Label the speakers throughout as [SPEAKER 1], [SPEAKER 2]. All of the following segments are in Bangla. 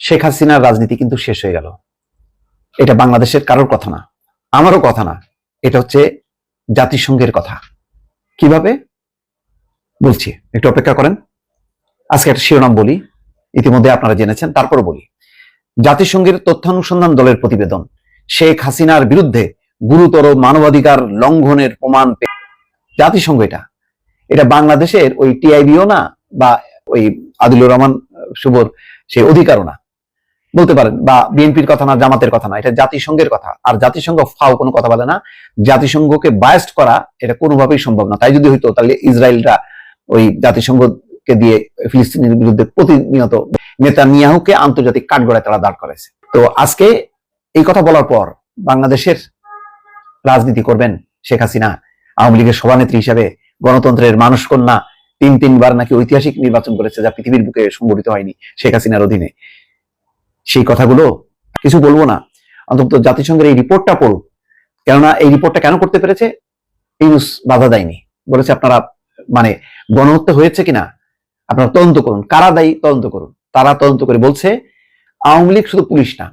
[SPEAKER 1] শেখ হাসিনার রাজনীতি কিন্তু শেষ হয়ে গেল। এটা বাংলাদেশের কারোর কথা না, আমারও কথা না, এটা হচ্ছে জাতিসংঘের কথা। কিভাবে বলছি, একটু অপেক্ষা করেন। আজকে একটা শিরোনাম বলি, ইতিমধ্যে আপনারা জেনেছেন, তারপরও বলি। জাতিসংঘের তথ্যানুসন্ধান দলের প্রতিবেদন, শেখ হাসিনার বিরুদ্ধে গুরুতর মানবাধিকার লঙ্ঘনের প্রমাণ পেয়ে। জাতিসংঘ এটা বাংলাদেশের ওই টিআইবিও না, বা ওই আদিলুর রহমান শুভর সেই অধিকারও না বলতে পারেন, বা বিএনপির কথা না, জামাতের কথা না, এটা জাতিসংঘের কথা। আর জাতিসংঘ ফাও কোনো কথা বলে না। জাতিসংঘকে বায়াস্ট করা এটা কোনোভাবেই সম্ভব না। তাই যদি হইতো তাহলে ইসরায়েলরা ওই জাতিসংঘকে দিয়ে ফিলিস্তিনের বিরুদ্ধে প্রতিনিয়ত নেতানিয়াহুকে আন্তর্জাতিক কাঠগড়ায় তারা দাঁড় করাইছে। তো আজকে এই কথা বলার পর বাংলাদেশের রাজনীতি করবেন শেখ হাসিনা, আওয়ামী লীগের সভানেত্রী হিসাবে, গণতন্ত্রের মানুষ কন্যা, তিনবার নাকি ঐতিহাসিক নির্বাচন করেছে যা পৃথিবীর বুকে সংগঠিত হয়নি শেখ হাসিনার অধীনে। সেই কথাগুলো কিছু বলবো না, অন্তত জাতিসংঘের এই রিপোর্টটা পড়ুন। কেননা এই রিপোর্টটা কেন করতে পেরেছে, ইউনূস বাধা দেয়নি, বলেছে আপনারা মানে গণহত্যা হয়েছে কিনা আপনারা তদন্ত করুন, কারা দায়ী তদন্ত করুন। তারা তদন্ত করে বলছে আওয়ামী লীগ শুধু পুলিশ না,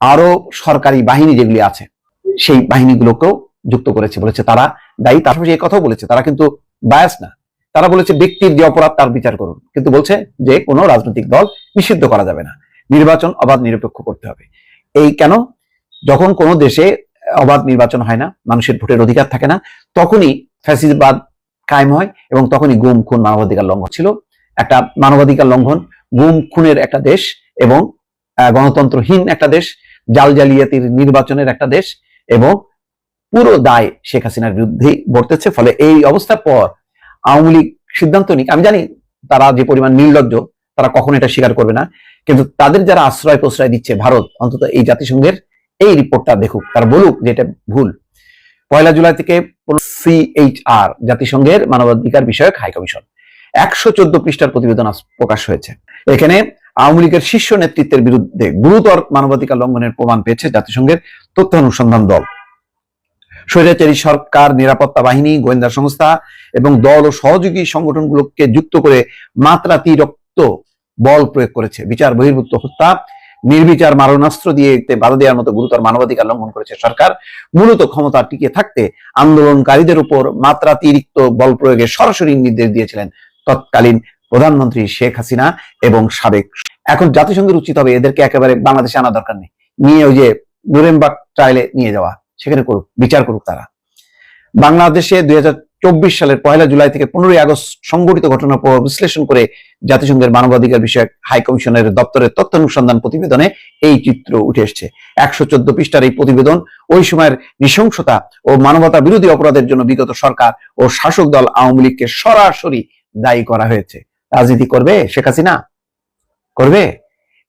[SPEAKER 1] আরো সরকারি বাহিনী যেগুলি আছে সেই বাহিনীগুলোকেও যুক্ত করেছে, বলেছে তারা দায়ী। তার পাশাপাশি এই কথাও বলেছে তারা কিন্তু বায়াস না, তারা বলেছে ব্যক্তির যে অপরাধ তার বিচার করুন, কিন্তু বলছে যে কোনো রাজনৈতিক দল নিষিদ্ধ করা যাবে না, নির্বাচন অবাধ নিরপেক্ষ করতে হবে। এই কেন, যখন কোনো দেশে অবাধ নির্বাচন হয় না, মানুষের ভোটের অধিকার থাকে না, তখনই ফ্যাসিবাদ কায়েম হয় এবং তখনই গুম খুন মানবাধিকার লঙ্ঘন ছিল। একটা মানবাধিকার লঙ্ঘন, গুম খুনের একটা দেশ এবং গণতন্ত্রহীন একটা দেশ, জাল জালিয়াতির নির্বাচনের একটা দেশ, এবং পুরো দায় শেখ হাসিনার বিরুদ্ধেই বর্তেছে। ফলে এই অবস্থার পর আওয়ামী লীগ সিদ্ধান্ত নিক, আমি জানি তারা যে পরিমাণ নির্লজ্জ, তারা কখনো এটা স্বীকার করবে না, কিন্তু তাদের যারা আশ্রয় প্রশ্রয় দিচ্ছে ভারত, অন্তত এই জাতিসংঘের এই রিপোর্টটা দেখুক, তারা বলুক যে এটা ভুল। 1 জুলাই থেকে CHR, জাতিসংঘের মানবাধিকার বিষয়ক হাই কমিশন, 114 পৃষ্ঠার প্রতিবেদন প্রকাশ হয়েছে। এখানে আওয়ামী লীগের শীর্ষ নেতৃত্বের বিরুদ্ধে গুরুতর মানবাধিকার লঙ্ঘনের প্রমাণ পেয়েছে জাতিসংঘের তথ্য অনুসন্ধান দল। স্বৈরাচারী সরকার, নিরাপত্তা বাহিনী, গোয়েন্দা সংস্থা এবং দল ও সহযোগী সংগঠনগুলোকে যুক্ত করে মাত্রাতিরিক্ত বল প্রয়োগ করেছে, বিচার বহির্ভূত হত্যা, নির্বিচার মারণাস্ত্র দিয়ে বাধা দেওয়ার মতো গুরুতর মানবাধিকার লঙ্ঘন করেছে সরকার। মূলত ক্ষমতা টিকে থাকতে আন্দোলনকারীদের উপর মাত্রাতিরিক্ত বল প্রয়োগের সরাসরি নির্দেশ দিয়েছিলেন তৎকালীন প্রধানমন্ত্রী শেখ হাসিনা এবং সাবেক। এখন জাতিসংঘের উচিত হবে এদেরকে একেবারে বাংলাদেশে আনা দরকার নেই, নিয়ে ওই যে নুরেমবার্গ ট্রায়ালে নিয়ে যাওয়া, সেখানে করুক, বিচার করুক তারা। বাংলাদেশে 2024 সালের 1 জুলাই থেকে 15 আগস্ট সংঘটিত ঘটনার প্রভাব বিশ্লেষণ করে জাতিসংঘের মানবাধিকার বিষয়ক হাই কমিশনের দপ্তরের তথ্য অনুসন্ধান প্রতিবেদনে এই চিত্র উঠে এসছে। 114 পৃষ্ঠার এই প্রতিবেদন ওই সময়ের নৃশংসতা ও মানবতা বিরোধী অপরাধের জন্য বিগত সরকার ও শাসক দল আওয়ামী লীগকে সরাসরি দায়ী করা হয়েছে। রাজনীতি করবে শেখ হাসিনা? করবে?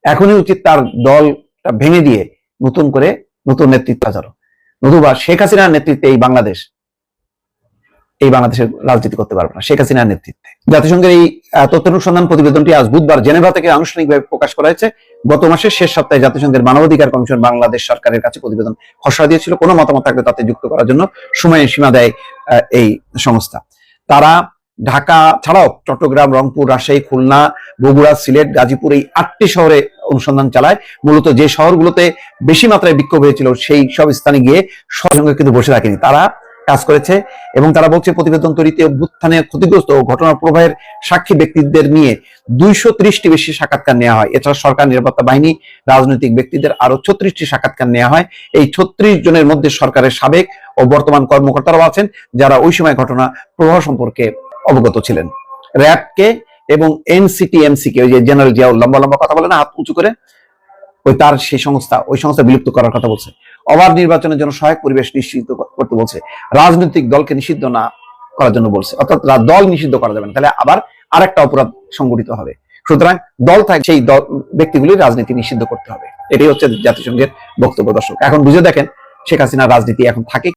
[SPEAKER 1] এখনই উচিত তার দলটা ভেঙে দিয়ে নতুন করে নতুন নেতৃত্ব আচারো, নতুবা শেখ হাসিনার নেতৃত্বে এই বাংলাদেশের রাজনীতি করতে পারবে না শেখ হাসিনার নেতৃত্বে। জাতিসংঘের এই তথ্য অনুসন্ধান প্রতিবেদনটি আজ বুধবার জেনেভা থেকে আনুষ্ঠানিকভাবে প্রকাশ করা হয়েছে। গত মাসের শেষ সপ্তাহে জাতিসংঘের মানবাধিকার কমিশন বাংলাদেশ সরকারের কাছে প্রতিবেদন খসড়া দিয়েছিল। কোনো মতামত থাকলে তাতে যুক্ত করার জন্য সময়ের সীমা দেয় এই সংস্থা। তারা ঢাকা ছাড়াও চট্টগ্রাম, রংপুর, রাজশাহী, খুলনা, বগুড়া, সিলেট, গাজীপুর, এই 8টি শহরে অনুসন্ধান চালায়। মূলত যে শহরগুলোতে বেশি মাত্রায় বিক্ষোভ হয়েছিল সেই সব স্থানে গিয়ে সঙ্গে কিন্তু বসে রাখেনি, তারা কাজ করেছে। এবং তারা বলছে প্রতিবেদন তৈরিতে অভ্যুত্থানে ক্ষতিগ্রস্ত ও ঘটনার প্রবাহের সাক্ষী ব্যক্তিদের নিয়ে 230টি বেশি সাক্ষাৎকার নেওয়া হয়। এছাড়া সরকার, নিরাপত্তা বাহিনী, রাজনৈতিক ব্যক্তিদের আরো 36টি সাক্ষাৎকার নেওয়া হয়। এই 36 জনের মধ্যে সরকারের সাবেক ও বর্তমান কর্মকর্তারাও আছেন যারা ওই সময় ঘটনা প্রবাহ সম্পর্কে অবগত ছিলেন। র্যাবকে এবং NCTMC-কে, ওই যে জেনারেল জিয়াউল লম্বা লম্বা কথা বলে না হাত উঁচু করে, ওই সংস্থা বিলুপ্ত করার কথা বলছে। অবাধ নির্বাচনের জন্য সহায়ক পরিবেশ নিশ্চিত করতে বলছে। রাজনৈতিক দলকে নিষিদ্ধ না করার জন্য বলছে, অর্থাৎ দল নিষিদ্ধ করা যাবে না, তাহলে আবার আরেকটা অপরাধ সংগঠিত হবে। সুতরাং দল থাকে, সেই ব্যক্তিগুলির রাজনীতি নিষিদ্ধ করতে হবে। এটাই হচ্ছে জাতিসংঘের বক্তব্য। দর্শক, এখন বুঝে দেখেন শেখ হাসিনার রাজনীতি এখন থাকে